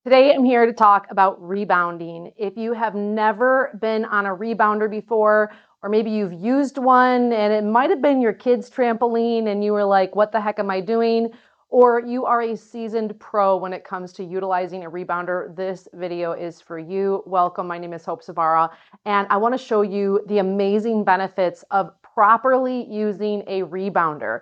Today I'm here to talk about rebounding. If you have never been on a rebounder before, or maybe you've used one and it might have been your kid's trampoline and you were like, what the heck am I doing? Or you are a seasoned pro when it comes to utilizing a rebounder, this video is for you. Welcome, my name is Zvara, and I want to show you the amazing benefits of properly using a rebounder.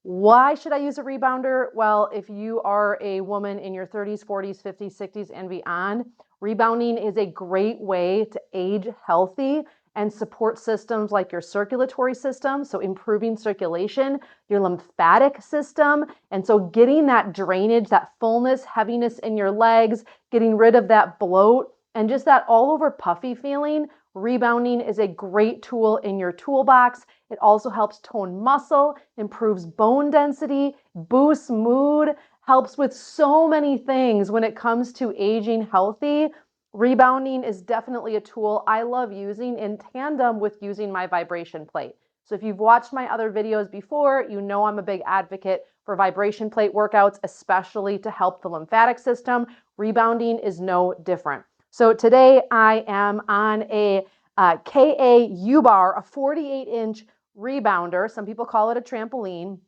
Why should I use a rebounder? Well, if you are a woman in your 30s, 40s, 50s, 60s, and beyond, rebounding is a great way to age healthy and support systems like your circulatory system, so improving circulation, your lymphatic system, and so getting that drainage, that fullness, heaviness in your legs, getting rid of that bloat, and just that all over puffy feeling. Rebounding is a great tool in your toolbox. It also helps tone muscle, improves bone density, boosts mood, helps with so many things when it comes to aging healthy. Rebounding is definitely a tool I love using in tandem with using my vibration plate. So if you've watched my other videos before, you know I'm a big advocate for vibration plate workouts, especially to help the lymphatic system. Rebounding is no different. So today I am on a KA U-bar, a 48-inch rebounder. Some people call it a trampoline.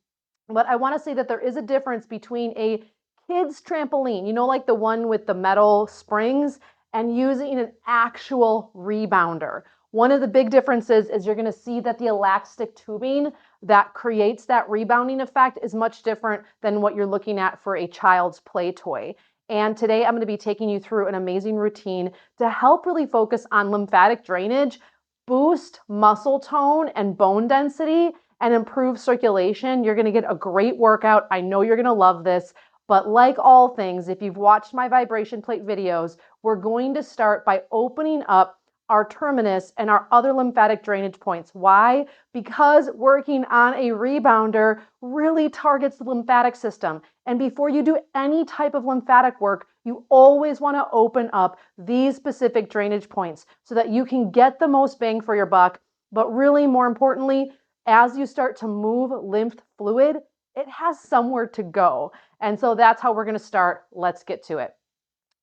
But I want to say that there is a difference between a kid's trampoline, you know, like the one with the metal springs, and using an actual rebounder. One of the big differences is you're going to see that the elastic tubing that creates that rebounding effect is much different than what you're looking at for a child's play toy. And today I'm going to be taking you through an amazing routine to help really focus on lymphatic drainage, boost muscle tone and bone density, and improve circulation. You're going to get a great workout. I know you're going to love this. But like all things, if you've watched my vibration plate videos, we're going to start by opening up our terminus and our other lymphatic drainage points. Why? Because working on a rebounder really targets the lymphatic system. And before you do any type of lymphatic work, you always want to open up these specific drainage points so that you can get the most bang for your buck. But really, more importantly, as you start to move lymph fluid, it has somewhere to go. And so that's how we're going to start. Let's get to it.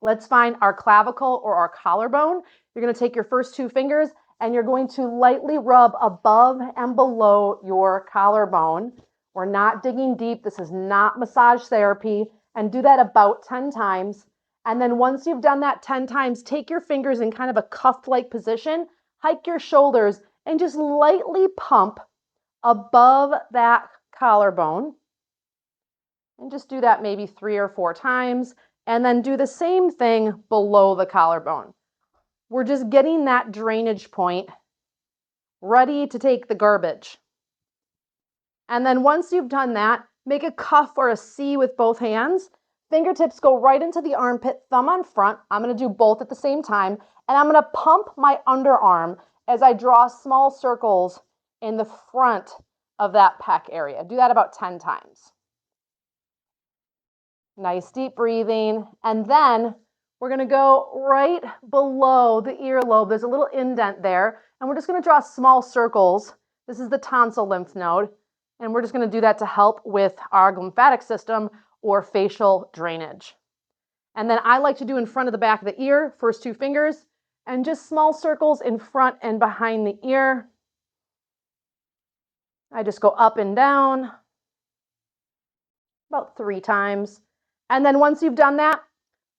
Let's find our clavicle or our collarbone. You're going to take your first two fingers and you're going to lightly rub above and below your collarbone. We're not digging deep. This is not massage therapy. And do that about 10 times. And then once you've done that 10 times, take your fingers in kind of a cuff-like position, hike your shoulders, and just lightly pump above that collarbone. And just do that maybe 3 or 4 times. And then do the same thing below the collarbone. We're just getting that drainage point ready to take the garbage. And then once you've done that, make a cuff or a C with both hands. Fingertips go right into the armpit, thumb on front. I'm going to do both at the same time. And I'm going to pump my underarm as I draw small circles in the front of that pec area. Do that about 10 times. Nice deep breathing. And then we're going to go right below the earlobe. There's a little indent there. And we're just going to draw small circles. This is the tonsil lymph node. And we're just going to do that to help with our lymphatic system or facial drainage. And then I like to do in front of the back of the ear, first two fingers, and just small circles in front and behind the ear. I just go up and down about 3 times. And then once you've done that,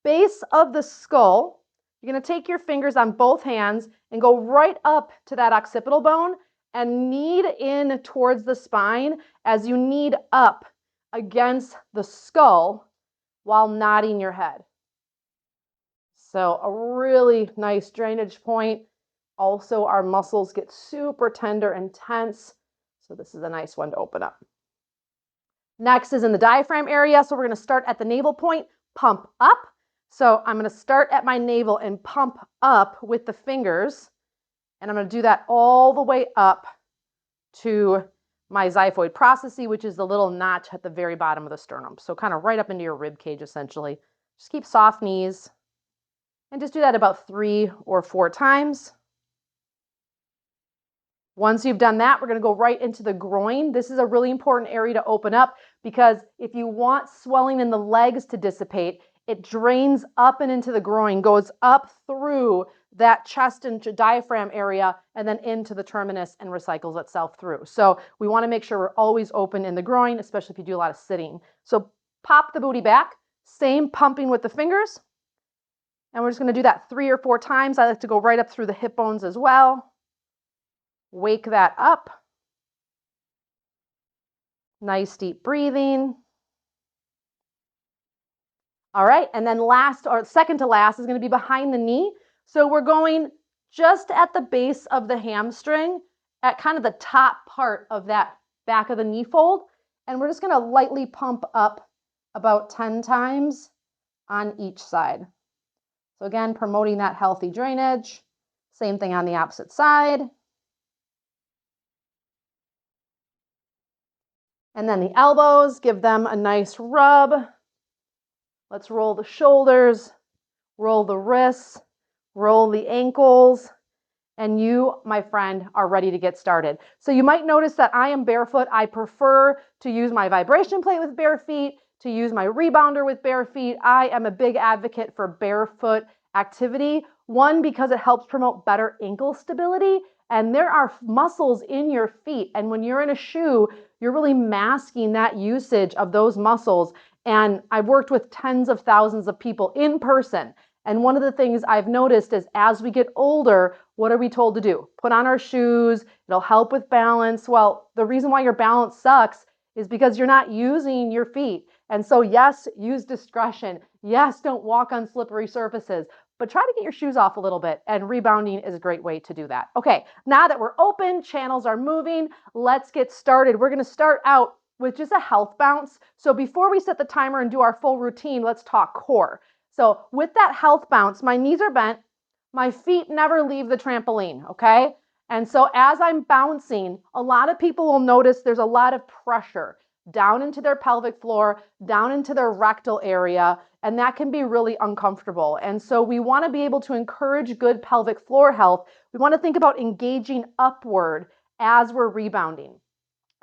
base of the skull, you're going to take your fingers on both hands and go right up to that occipital bone and knead in towards the spine as you knead up against the skull while nodding your head. So a really nice drainage point. Also, our muscles get super tender and tense. So this is a nice one to open up. Next is in the diaphragm area. So we're going to start at the navel point, pump up. So I'm going to start at my navel and pump up with the fingers. And I'm going to do that all the way up to my xiphoid processus, which is the little notch at the very bottom of the sternum. So kind of right up into your rib cage, essentially. Just keep soft knees. And just do that about 3 or 4 times. Once you've done that, we're going to go right into the groin. This is a really important area to open up because if you want swelling in the legs to dissipate, it drains up and into the groin, goes up through that chest and diaphragm area, and then into the terminus and recycles itself through. So we want to make sure we're always open in the groin, especially if you do a lot of sitting. So pop the booty back, same pumping with the fingers. And we're just going to do that 3 or 4 times. I like to go right up through the hip bones as well. Wake that up. Nice deep breathing. All right, and then last, or second to last, is going to be behind the knee. So we're going just at the base of the hamstring, at kind of the top part of that back of the knee fold. And we're just going to lightly pump up about 10 times on each side. So again, promoting that healthy drainage. Same thing on the opposite side. And then the elbows, give them a nice rub. Let's roll the shoulders, roll the wrists, roll the ankles, and you, my friend, are ready to get started. So you might notice that I am barefoot. I prefer to use my vibration plate with bare feet, to use my rebounder with bare feet. I am a big advocate for barefoot activity. One, because it helps promote better ankle stability, and there are muscles in your feet. And when you're in a shoe, you're really masking that usage of those muscles. And I've worked with tens of thousands of people in person. And one of the things I've noticed is as we get older, what are we told to do? Put on our shoes. It'll help with balance. Well, the reason why your balance sucks is because you're not using your feet. And so yes, use discretion. Yes, don't walk on slippery surfaces, but try to get your shoes off a little bit, and rebounding is a great way to do that. Okay, now that we're open, channels are moving, let's get started. We're gonna start out with just a health bounce. So before we set the timer and do our full routine, let's talk core. So with that health bounce, my knees are bent, my feet never leave the trampoline, okay? And so as I'm bouncing, a lot of people will notice there's a lot of pressure down into their pelvic floor, down into their rectal area, and that can be really uncomfortable. And so we want to be able to encourage good pelvic floor health. We want to think about engaging upward as we're rebounding.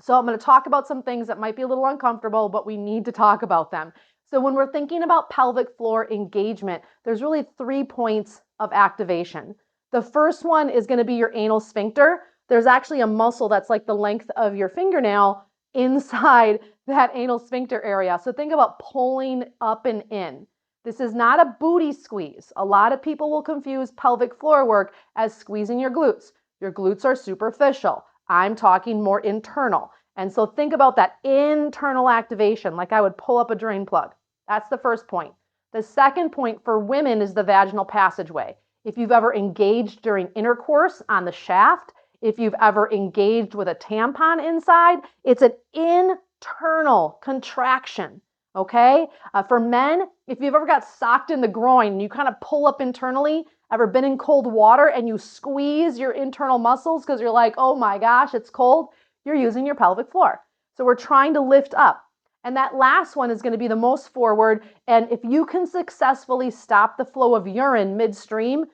So I'm going to talk about some things that might be a little uncomfortable, but we need to talk about them. So when we're thinking about pelvic floor engagement, there's really 3 points of activation. The first one is going to be your anal sphincter. There's actually a muscle that's like the length of your fingernail inside that anal sphincter area. So think about pulling up and in. This is not a booty squeeze. A lot of people will confuse pelvic floor work as squeezing your glutes. Your glutes are superficial. I'm talking more internal. And so think about that internal activation, like I would pull up a drain plug. That's the first point. The second point for women is the vaginal passageway. If you've ever engaged during intercourse on the shaft, if you've ever engaged with a tampon inside, it's an internal contraction, okay? For men, if you've ever got socked in the groin and you kind of pull up internally, ever been in cold water and you squeeze your internal muscles because you're like, oh my gosh, it's cold, you're using your pelvic floor. So we're trying to lift up. And that last one is going to be the most forward. And if you can successfully stop the flow of urine midstream,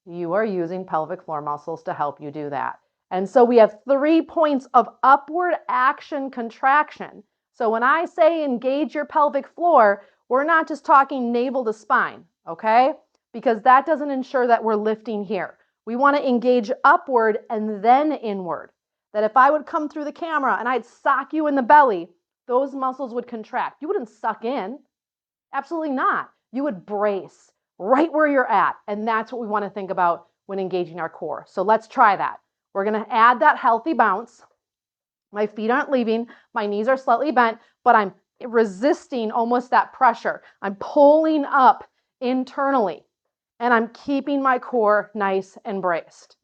you are using pelvic floor muscles to help you do that. And so we have 3 points of upward action contraction. So when I say engage your pelvic floor, we're not just talking navel to spine, okay? Because that doesn't ensure that we're lifting here. We want to engage upward and then inward. That if I would come through the camera and I'd sock you in the belly, those muscles would contract. You wouldn't suck in. Absolutely not. You would brace right where you're at. And that's what we want to think about when engaging our core. So let's try that. We're going to add that healthy bounce. My feet aren't leaving. My knees are slightly bent, but I'm resisting almost that pressure. I'm pulling up internally, and I'm keeping my core nice and braced.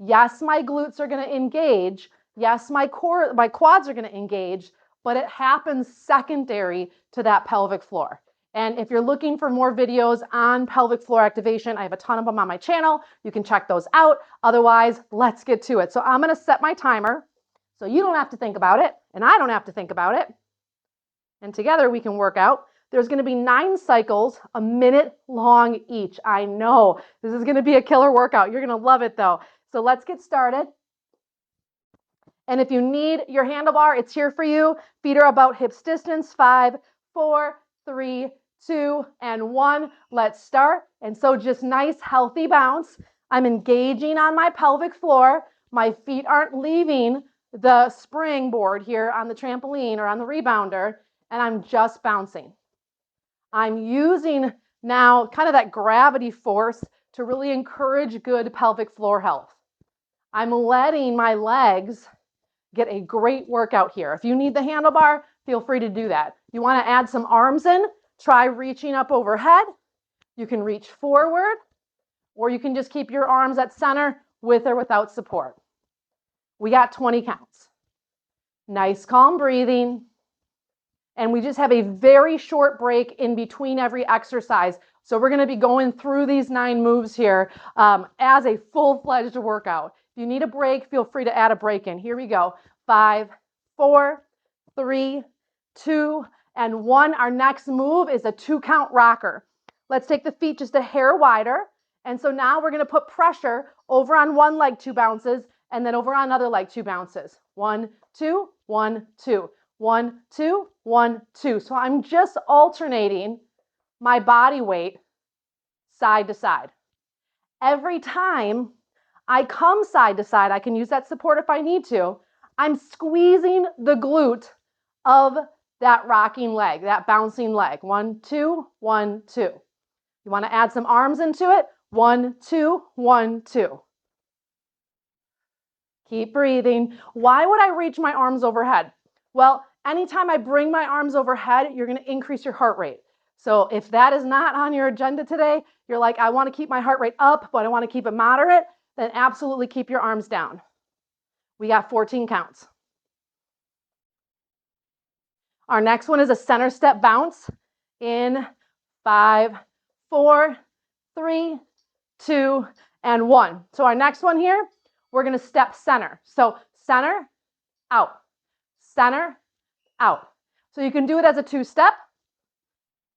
Yes, my glutes are going to engage. Yes, my quads are going to engage, but it happens secondary to that pelvic floor. And if you're looking for more videos on pelvic floor activation, I have a ton of them on my channel. You can check those out. Otherwise, let's get to it. So I'm going to set my timer so you don't have to think about it, and I don't have to think about it. And together we can work out. There's going to be 9 cycles, a minute long each. I know this is going to be a killer workout. You're going to love it though. So let's get started. And if you need your handlebar, it's here for you. Feet are about hips distance. 5, 4, 3, 2, and 1. Let's start. And so just nice, healthy bounce. I'm engaging on my pelvic floor. My feet aren't leaving the springboard here on the trampoline or on the rebounder, and I'm just bouncing. I'm using now kind of that gravity force to really encourage good pelvic floor health. I'm letting my legs get a great workout here. If you need the handlebar, feel free to do that. You want to add some arms in, try reaching up overhead. You can reach forward, or you can just keep your arms at center with or without support. We got 20 counts. Nice, calm breathing. And we just have a very short break in between every exercise. So we're going to be going through these 9 moves here as a full-fledged workout. If you need a break, feel free to add a break in. Here we go. 5, 4, 3, 2, and 1. Our next move is a 2-count rocker. Let's take the feet just a hair wider. And so now we're going to put pressure over on one leg, 2 bounces, and then over on another leg, 2 bounces. 1, 2, 1, 2. 1, 2, 1, 2. So I'm just alternating my body weight side to side. Every time I come side to side, I can use that support if I need to. I'm squeezing the glute of that rocking leg, that bouncing leg. 1, 2, 1, 2. You want to add some arms into it? 1, 2, 1, 2. Keep breathing. Why would I reach my arms overhead? Well, anytime I bring my arms overhead, you're going to increase your heart rate. So if that is not on your agenda today, you're like, I want to keep my heart rate up, but I want to keep it moderate, then absolutely keep your arms down. We got 14 counts. Our next one is a center step bounce in 5, 4, 3, 2, and 1. So our next one here, we're going to step center. So center, out. Center, out. So you can do it as a 2-step,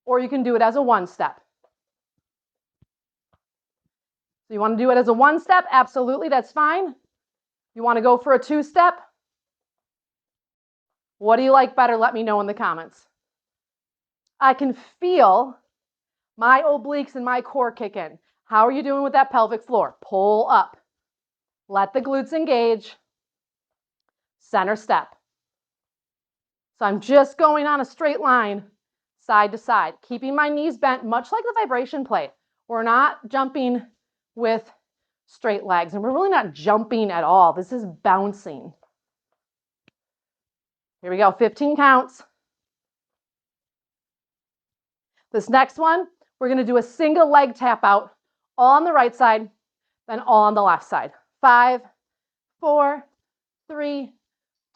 or you can do it as a 1-step. So you want to do it as a 1-step? Absolutely, that's fine. You want to go for a 2-step? What do you like better? Let me know in the comments. I can feel my obliques and my core kick in. How are you doing with that pelvic floor? Pull up. Let the glutes engage. Center step. So I'm just going on a straight line, side to side, keeping my knees bent, much like the vibration plate. We're not jumping with straight legs, and we're really not jumping at all. This is bouncing. Here we go, 15 counts. This next one, we're going to do a single leg tap out, all on the right side, then all on the left side. 5, 4, 3,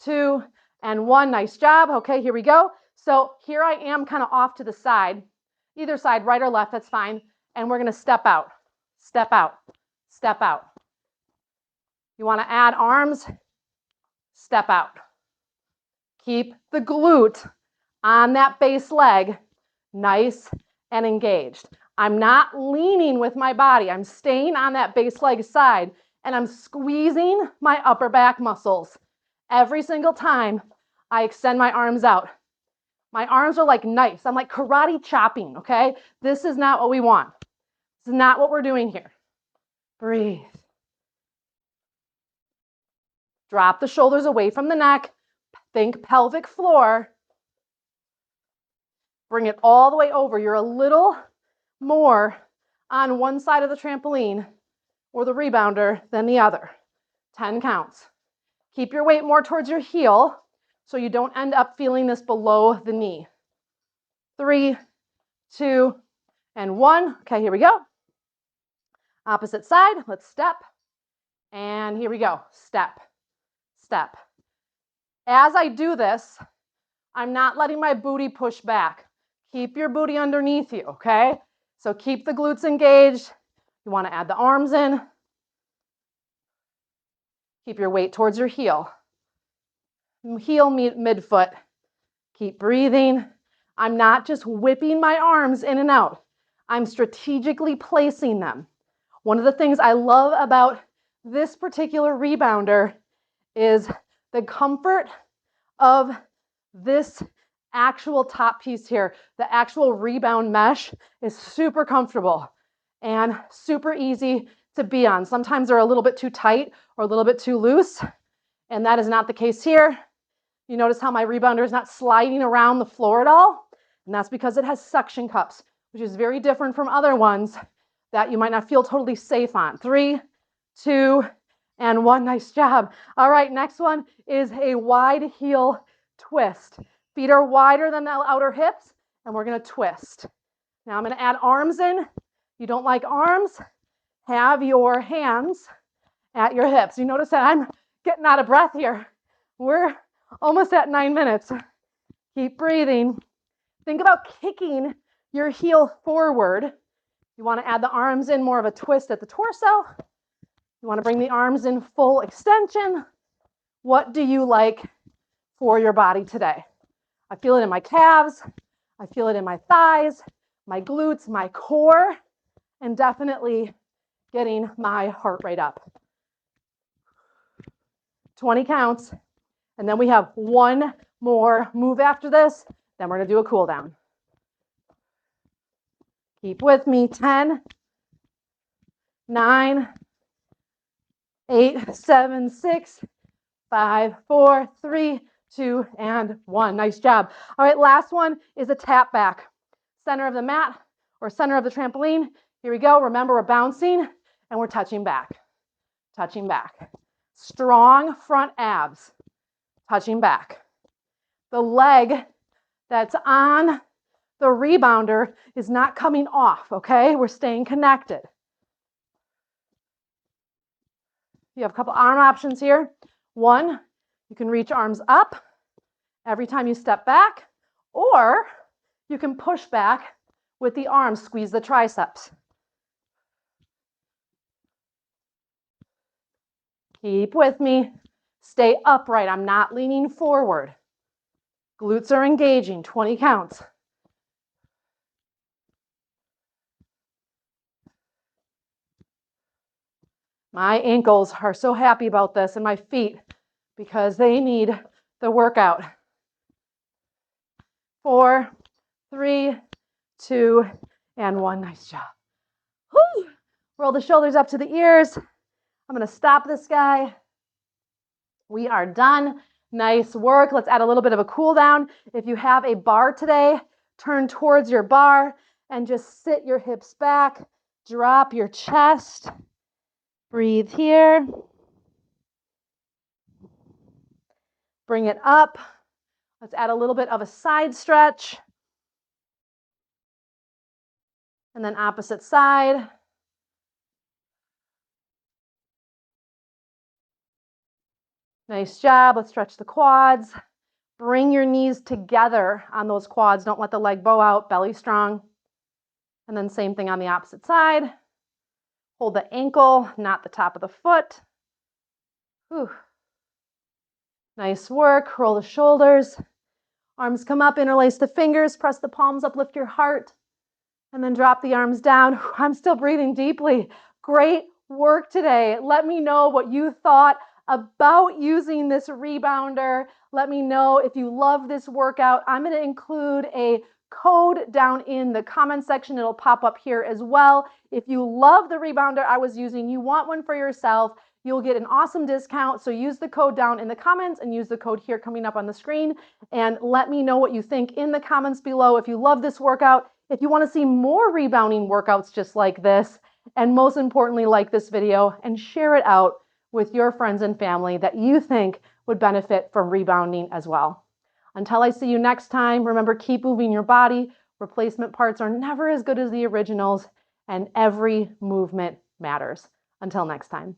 2, and 1. Nice job. Okay, here we go. So here I am kind of off to the side, either side, right or left, that's fine. And we're going to step out, step out, step out. You want to add arms, step out. Keep the glute on that base leg nice and engaged. I'm not leaning with my body. I'm staying on that base leg side, and I'm squeezing my upper back muscles. Every single time I extend my arms out. My arms are like knives. I'm like karate chopping, okay? This is not what we want. This is not what we're doing here. Breathe. Drop the shoulders away from the neck. Think pelvic floor. Bring it all the way over. You're a little more on one side of the trampoline or the rebounder than the other. 10 counts. Keep your weight more towards your heel so you don't end up feeling this below the knee. 3, 2, and 1. Okay, here we go. Opposite side, let's step. And here we go, step, step. As I do this, I'm not letting my booty push back. Keep your booty underneath you, okay? So keep the glutes engaged. You want to add the arms in. Keep your weight towards your heel. Heel meet midfoot. Keep breathing. I'm not just whipping my arms in and out. I'm strategically placing them. One of the things I love about this particular rebounder is the comfort of this actual top piece here, the actual rebound mesh is super comfortable and super easy to be on. Sometimes they're a little bit too tight or a little bit too loose, and that is not the case here. You notice how my rebounder is not sliding around the floor at all, and that's because it has suction cups, which is very different from other ones that you might not feel totally safe on. 3, 2, and 1. Nice job. All right, next one is a wide heel twist. Feet are wider than the outer hips, and we're going to twist. Now I'm going to add arms in. If you don't like arms, have your hands at your hips. You notice that I'm getting out of breath here. We're almost at 9 minutes. Keep breathing. Think about kicking your heel forward. You want to add the arms in, more of a twist at the torso. You want to bring the arms in full extension. What do you like for your body today? I feel it in my calves. I feel it in my thighs, my glutes, my core, and definitely getting my heart rate up. 20 counts. And then we have one more move after this. Then we're going to do a cool down. Keep with me. 10, 9, 8, 7, 6, 5, 4, 3, 2, and 1. Nice job. All right, last one is a tap back. Center of the mat or center of the trampoline. Here we go. Remember, we're bouncing and we're touching back. Touching back. Strong front abs. Touching back. The leg that's on the rebounder is not coming off, okay? We're staying connected. You have a couple arm options here. 1, you can reach arms up every time you step back, or you can push back with the arms, squeeze the triceps. Keep with me. Stay upright. I'm not leaning forward. Glutes are engaging. 20 counts. My ankles are so happy about this and my feet because they need the workout. 4, 3, 2, and 1. Nice job. Whew. Roll the shoulders up to the ears. I'm going to stop this guy. We are done. Nice work. Let's add a little bit of a cool down. If you have a bar today, turn towards your bar and just sit your hips back. Drop your chest. Breathe here. Bring it up. Let's add a little bit of a side stretch. And then opposite side. Nice job. Let's stretch the quads. Bring your knees together on those quads. Don't let the leg bow out. Belly strong. And then same thing on the opposite side. Hold the ankle, not the top of the foot. Whew. Nice work. Roll the shoulders. Arms come up, interlace the fingers, press the palms up, lift your heart, and then drop the arms down. I'm still breathing deeply. Great work today. Let me know what you thought about using this rebounder. Let me know if you love this workout. I'm going to include a code down in the comment section. It'll pop up here as well. If you love the rebounder I was using, you want one for yourself, you'll get an awesome discount. So use the code down in the comments and use the code here coming up on the screen. And let me know what you think in the comments below. If you love this workout, if you want to see more rebounding workouts just like this, and most importantly, like this video and share it out with your friends and family that you think would benefit from rebounding as well. Until I see you next time, remember, keep moving your body. Replacement parts are never as good as the originals, and every movement matters. Until next time.